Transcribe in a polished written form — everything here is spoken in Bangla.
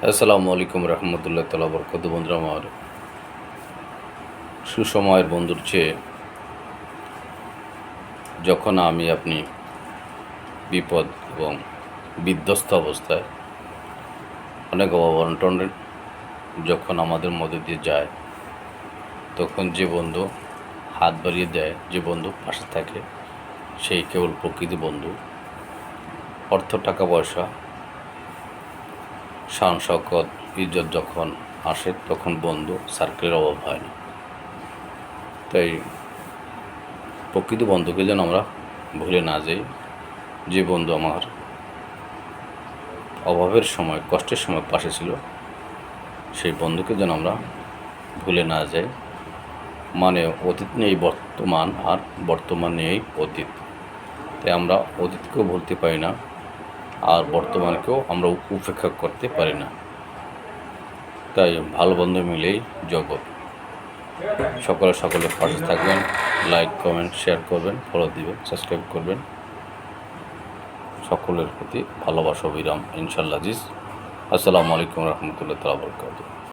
আসসালামু আলাইকুম রহমতুল্লাহ তাআলা বরকাতুহু। বন্ধুরা আমার, সুসময়ের বন্ধুর চেয়ে যখন আমি আপনি বিপদ এবং বিধ্বস্ত অবস্থায় অনেক অভাব-অনটন যখন আমাদের মধ্যে দিয়ে যায়, তখন যে বন্ধু হাত বাড়িয়ে দেয়, যে বন্ধু পাশে থাকে, সেই কেবল প্রকৃত বন্ধু। অর্থ, টাকা পয়সা, শান শওকত, ইজ্জত যখন আসে, তখন বন্ধু সার্কেলের অভাব হয় না। তাই প্রকৃত বন্ধুকে যেন আমরা ভুলে না যাই। যে বন্ধু আমার অভাবের সময়, কষ্টের সময় পাশে ছিল, সেই বন্ধুকে যেন আমরা ভুলে না যাই। মানে অতীত নেই বর্তমান, আর বর্তমান নেই অতীত। তাই আমরা অতীতকেও ভুলতে পারি না, আর বর্তমানকেও আমরা উপেক্ষা করতে পারি না। তাই ভালো বন্ধু মিলেই জগৎ। সকলের পাশে থাকবেন, লাইক, কমেন্ট, শেয়ার করবেন, ফলো দিবেন, সাবস্ক্রাইব করবেন। সকলের প্রতি ভালোবাসা, বিরাম, ইনশাল্লাহ আজিজ। আসসালামু আলাইকুম রহমতুল্লাহ তাআলা বরকাতুহু।